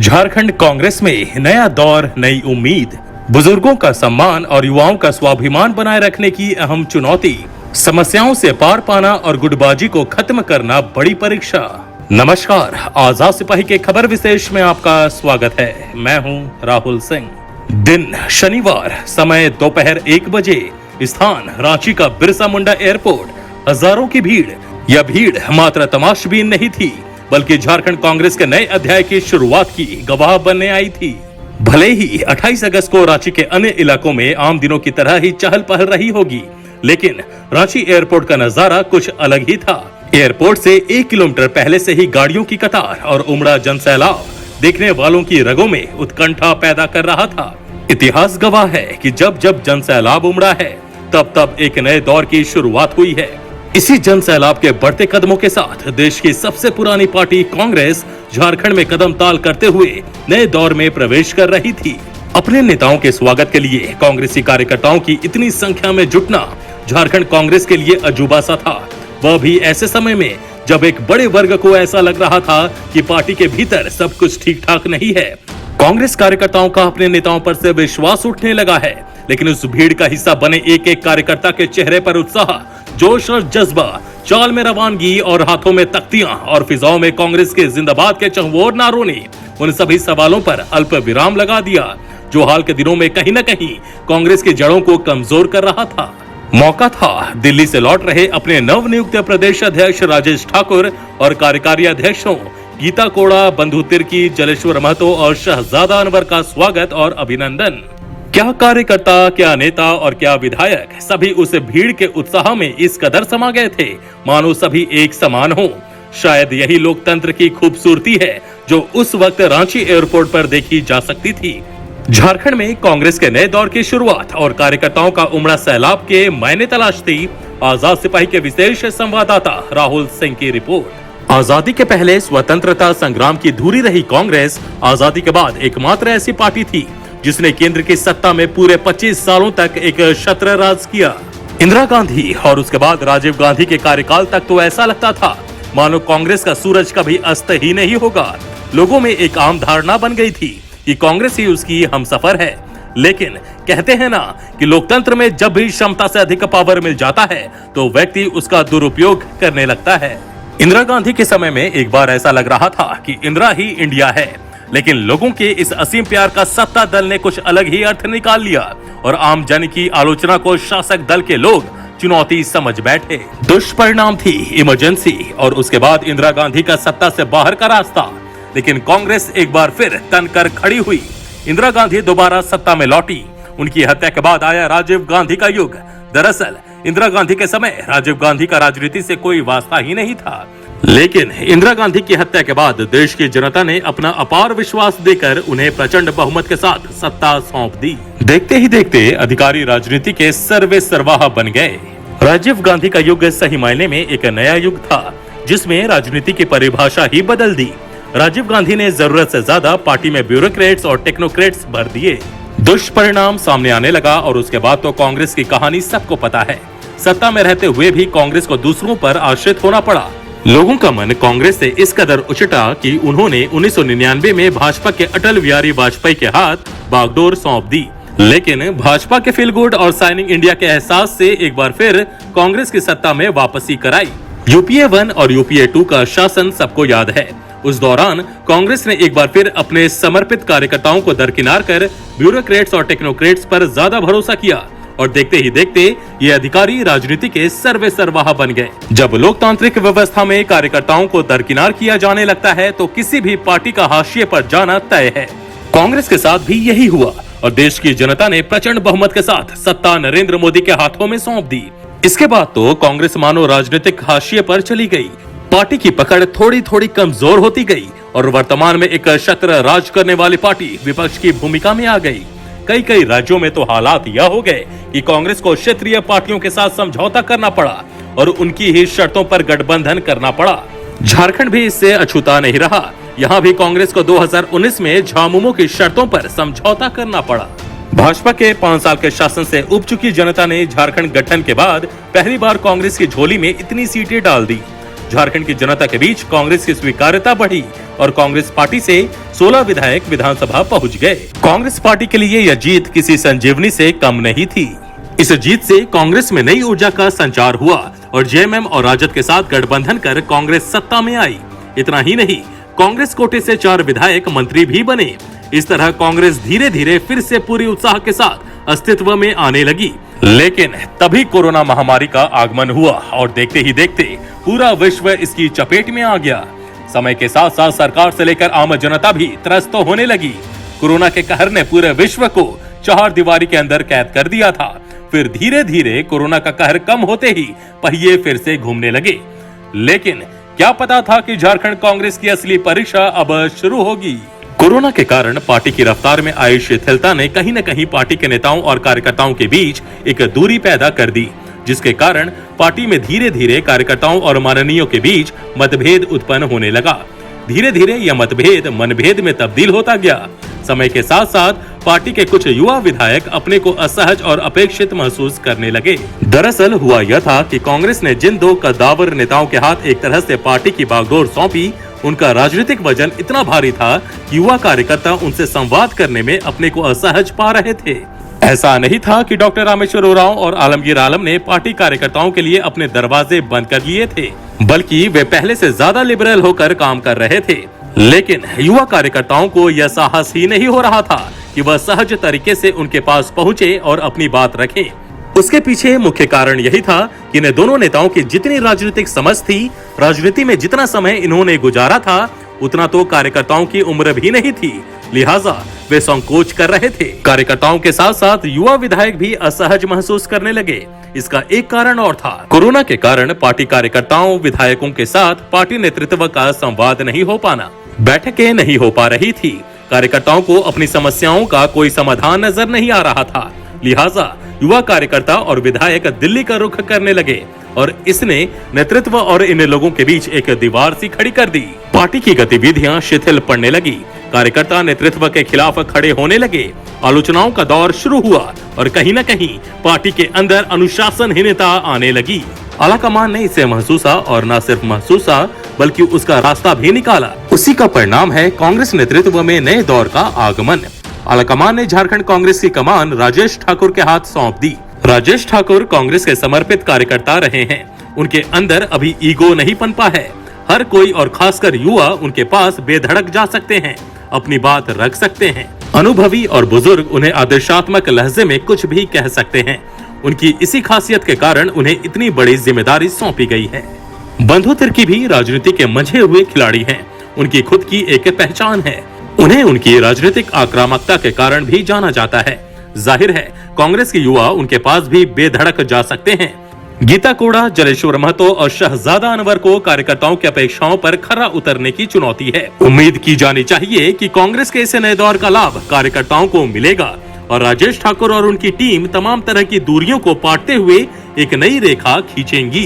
झारखंड कांग्रेस में नया दौर, नई उम्मीद, बुजुर्गों का सम्मान और युवाओं का स्वाभिमान बनाए रखने की अहम चुनौती, समस्याओं से पार पाना और गुटबाजी को खत्म करना बड़ी परीक्षा। नमस्कार, आजाद सिपाही के खबर विशेष में आपका स्वागत है। मैं हूं राहुल सिंह। दिन शनिवार, समय दोपहर 1 बजे, स्थान रांची का बिरसा मुंडा एयरपोर्ट। हजारों की भीड़। यह भीड़ मात्र तमाशबीन नहीं थी, बल्कि झारखंड कांग्रेस के नए अध्याय की शुरुआत की गवाह बनने आई थी। भले ही 28 अगस्त को रांची के अन्य इलाकों में आम दिनों की तरह ही चहल पहल रही होगी, लेकिन रांची एयरपोर्ट का नजारा कुछ अलग ही था। एयरपोर्ट से 1 किलोमीटर पहले से ही गाड़ियों की कतार और उमड़ा जनसैलाब देखने वालों की रगों में उत्कंठा पैदा कर रहा था। इतिहास गवाह है कि जब जब जनसैलाब उमड़ा है, तब तब एक नए दौर की शुरुआत हुई है। इसी जनसैलाब के बढ़ते कदमों के साथ देश की सबसे पुरानी पार्टी कांग्रेस झारखंड में कदम ताल करते हुए नए दौर में प्रवेश कर रही थी। अपने नेताओं के स्वागत के लिए कांग्रेसी कार्यकर्ताओं की इतनी संख्या में जुटना झारखंड कांग्रेस के लिए अजूबा सा था, वह भी ऐसे समय में जब एक बड़े वर्ग को ऐसा लग रहा था कि पार्टी के भीतर सब कुछ ठीक ठाक नहीं है। कांग्रेस कार्यकर्ताओं का अपने नेताओं पर से विश्वास उठने लगा है, लेकिन उस भीड़ का हिस्सा बने एक एक कार्यकर्ता के चेहरे पर उत्साह, जोश और जज्बा, चाल में रवानगी और हाथों में तख्तियां और फिजाओं में कांग्रेस के जिंदाबाद के चहुओर नारों ने उन सभी सवालों पर अल्प विराम लगा दिया, जो हाल के दिनों में कहीं न कहीं कांग्रेस की जड़ों को कमजोर कर रहा था। मौका था दिल्ली से लौट रहे अपने नवनियुक्त प्रदेश अध्यक्ष राजेश ठाकुर और कार्यकारी अध्यक्षों गीता कोड़ा, बंधु तिर्की, जलेश्वर महतो और शहजादा अनवर का स्वागत और अभिनंदन। क्या कार्यकर्ता, क्या नेता और क्या विधायक, सभी उस भीड़ के उत्साह में इस कदर समा गए थे मानो सभी एक समान हो। शायद यही लोकतंत्र की खूबसूरती है जो उस वक्त रांची एयरपोर्ट पर देखी जा सकती थी। झारखंड में कांग्रेस के नए दौर की शुरुआत और कार्यकर्ताओं का उमड़ा सैलाब के मायने तलाशती आजाद सिपाही के विशेष संवाददाता राहुल सिंह की रिपोर्ट। आजादी के पहले स्वतंत्रता संग्राम की धुरी रही कांग्रेस आजादी के बाद एकमात्र ऐसी पार्टी थी जिसने केंद्र की सत्ता में पूरे 25 सालों तक एक छत्र राज किया। इंदिरा गांधी और उसके बाद राजीव गांधी के कार्यकाल तक तो ऐसा लगता था मानो कांग्रेस का सूरज कभी अस्त ही नहीं होगा। लोगों में एक आम धारणा बन गई थी कि कांग्रेस ही उसकी हमसफर है। लेकिन कहते हैं ना कि लोकतंत्र में जब भी क्षमता से अधिक पावर मिल जाता है तो व्यक्ति उसका दुरुपयोग करने लगता है। इंदिरा गांधी के समय में एक बार ऐसा लग रहा था कि इंदिरा ही इंडिया है, लेकिन लोगों के इस असीम प्यार का सत्ता दल ने कुछ अलग ही अर्थ निकाल लिया और आम जन की आलोचना को शासक दल के लोग चुनौती समझ बैठे। दुष्परिणाम थी इमरजेंसी और उसके बाद इंदिरा गांधी का सत्ता से बाहर का रास्ता। लेकिन कांग्रेस एक बार फिर तनकर खड़ी हुई। इंदिरा गांधी दोबारा सत्ता में लौटी। उनकी हत्या के बाद आया राजीव गांधी का युग। दरअसल इंदिरा गांधी के समय राजीव गांधी का राजनीति से कोई वास्ता ही नहीं था, लेकिन इंदिरा गांधी की हत्या के बाद देश की जनता ने अपना अपार विश्वास देकर उन्हें प्रचंड बहुमत के साथ सत्ता सौंप दी। देखते ही देखते अधिकारी राजनीति के सर्वे सर्वाहा बन गए। राजीव गांधी का युग सही मायने में एक नया युग था, जिसमें राजनीति की परिभाषा ही बदल दी। राजीव गांधी ने जरूरत से ज्यादा पार्टी में ब्यूरोक्रेट्स और टेक्नोक्रेट्स भर दिए। दुष्परिणाम सामने आने लगा और उसके बाद तो कांग्रेस की कहानी सबको पता है। सत्ता में रहते हुए भी कांग्रेस को दूसरों पर आश्रित होना पड़ा। लोगों का मन कांग्रेस से इस कदर उचटा कि उन्होंने 1999 में भाजपा के अटल बिहारी वाजपेयी के हाथ बागडोर सौंप दी। लेकिन भाजपा के फील गुड और साइनिंग इंडिया के एहसास से एक बार फिर कांग्रेस की सत्ता में वापसी कराई। यूपीए 1 और यूपीए 2 का शासन सबको याद है। उस दौरान कांग्रेस ने एक बार फिर अपने समर्पित कार्यकर्ताओं को दरकिनार कर ब्यूरोक्रेट्स और टेक्नोक्रेट्स पर ज्यादा भरोसा किया और देखते ही देखते ये अधिकारी राजनीति के सर्वे सर्वाहा बन गए। जब लोकतांत्रिक व्यवस्था में कार्यकर्ताओं को दरकिनार किया जाने लगता है तो किसी भी पार्टी का हाशिए पर जाना तय है। कांग्रेस के साथ भी यही हुआ और देश की जनता ने प्रचंड बहुमत के साथ सत्ता नरेंद्र मोदी के हाथों में सौंप दी। इसके बाद तो कांग्रेस मानो राजनीतिक हाशिए पर चली गई। पार्टी की पकड़ थोड़ी थोड़ी कमजोर होती गई और वर्तमान में एक छत्र राज करने वाली पार्टी विपक्ष की भूमिका में आ गई। कई राज्यों में तो हालात यह हो गए कि कांग्रेस को क्षेत्रीय पार्टियों के साथ समझौता करना पड़ा और उनकी ही शर्तों पर गठबंधन करना पड़ा। झारखंड भी इससे अछूता नहीं रहा। यहाँ भी कांग्रेस को 2019 में झामुमो की शर्तों पर समझौता करना पड़ा। भाजपा के 5 साल के शासन से उब चुकी जनता ने झारखंड गठन के बाद पहली बार कांग्रेस की झोली में इतनी सीटें डाल दी। झारखंड की जनता के बीच कांग्रेस की स्वीकार्यता बढ़ी और कांग्रेस पार्टी से 16 विधायक विधानसभा पहुंच गए। कांग्रेस पार्टी के लिए यह जीत किसी संजीवनी से कम नहीं थी। इस जीत से कांग्रेस में नई ऊर्जा का संचार हुआ और जेएमएम और राजद के साथ गठबंधन कर कांग्रेस सत्ता में आई। इतना ही नहीं, कांग्रेस कोटे से 4 विधायक मंत्री भी बने। इस तरह कांग्रेस धीरे धीरे फिर से पूरी उत्साह के साथ अस्तित्व में आने लगी। लेकिन तभी कोरोना महामारी का आगमन हुआ और देखते ही देखते पूरा विश्व इसकी चपेट में आ गया। समय के साथ साथ सरकार से लेकर आम जनता भी त्रस्त होने लगी। कोरोना के कहर ने पूरे विश्व को चार दीवारी के अंदर कैद कर दिया था। फिर धीरे धीरे कोरोना का कहर कम होते ही पहिए फिर से घूमने लगे। लेकिन क्या पता था कि झारखंड कांग्रेस की असली परीक्षा अब शुरू होगी। कोरोना के कारण पार्टी की रफ्तार में आई शिथिलता ने कहीं न कहीं पार्टी के नेताओं और कार्यकर्ताओं के बीच एक दूरी पैदा कर दी, जिसके कारण पार्टी में धीरे धीरे कार्यकर्ताओं और माननीयों के बीच मतभेद उत्पन्न होने लगा। धीरे धीरे यह मतभेद मनभेद में तब्दील होता गया। समय के साथ साथ पार्टी के कुछ युवा विधायक अपने को असहज और अपेक्षित महसूस करने लगे। दरअसल हुआ यह था कि कांग्रेस ने जिन 2 कद्दावर नेताओं के हाथ एक तरह से पार्टी की बागडोर सौंपी, उनका राजनीतिक वजन इतना भारी था कि युवा कार्यकर्ता उनसे संवाद करने में अपने को असहज पा रहे थे। ऐसा नहीं था कि डॉक्टर रामेश्वर उरांव और आलमगीर आलम ने पार्टी कार्यकर्ताओं के लिए अपने दरवाजे बंद कर लिए थे, बल्कि वे पहले से ज्यादा लिबरल होकर काम कर रहे थे। लेकिन युवा कार्यकर्ताओं को यह साहस ही नहीं हो रहा था कि वह सहज तरीके से उनके पास पहुंचे और अपनी बात रखें। उसके पीछे मुख्य कारण यही था कि इन दोनों नेताओं की जितनी राजनीतिक समझ थी, राजनीति में जितना समय इन्होंने गुजारा था, उतना तो कार्यकर्ताओं की उम्र भी नहीं थी। लिहाजा वे संकोच कर रहे थे। कार्यकर्ताओं के साथ साथ युवा विधायक भी असहज महसूस करने लगे। इसका एक कारण और था, कोरोना के कारण पार्टी कार्यकर्ताओं विधायकों के साथ पार्टी नेतृत्व का संवाद नहीं हो पाना, बैठकें नहीं हो पा रही थी। कार्यकर्ताओं को अपनी समस्याओं का कोई समाधान नजर नहीं आ रहा था। लिहाजा युवा कार्यकर्ता और विधायक दिल्ली का रुख करने लगे और इसने नेतृत्व और इन लोगों के बीच एक दीवार सी खड़ी कर दी। पार्टी की गतिविधियां शिथिल पड़ने लगी। कार्यकर्ता नेतृत्व के खिलाफ खड़े होने लगे। आलोचनाओं का दौर शुरू हुआ और कहीं न कहीं पार्टी के अंदर अनुशासनहीनता आने लगी। आलाकमान ने इसे महसूसा और न सिर्फ महसूसा बल्कि उसका रास्ता भी निकाला। उसी का परिणाम है कांग्रेस नेतृत्व में नए दौर का आगमन। आलाकमान ने झारखंड कांग्रेस की कमान राजेश ठाकुर के हाथ सौंप दी। राजेश ठाकुर कांग्रेस के समर्पित कार्यकर्ता रहे हैं। उनके अंदर अभी ईगो नहीं पनपा है। हर कोई और खासकर युवा उनके पास बेधड़क जा सकते हैं, अपनी बात रख सकते हैं। अनुभवी और बुजुर्ग उन्हें आदर्शात्मक लहजे में कुछ भी कह सकते हैं। उनकी इसी खासियत के कारण उन्हें इतनी बड़ी जिम्मेदारी सौंपी गई है। बंधु तिर्की भी राजनीति के मंझे हुए खिलाड़ी हैं। उनकी खुद की एक पहचान है। उन्हें उनकी राजनीतिक आक्रामकता के कारण भी जाना जाता है। जाहिर है कांग्रेस के युवा उनके पास भी बेधड़क जा सकते हैं। गीता कोड़ा, जलेश्वर महतो और शहजादा अनवर को कार्यकर्ताओं की अपेक्षाओं पर खरा उतरने की चुनौती है। उम्मीद की जानी चाहिए कि कांग्रेस के इस नए दौर का लाभ कार्यकर्ताओं को मिलेगा और राजेश ठाकुर और उनकी टीम तमाम तरह की दूरियों को पाटते हुए एक नई रेखा खींचेंगी।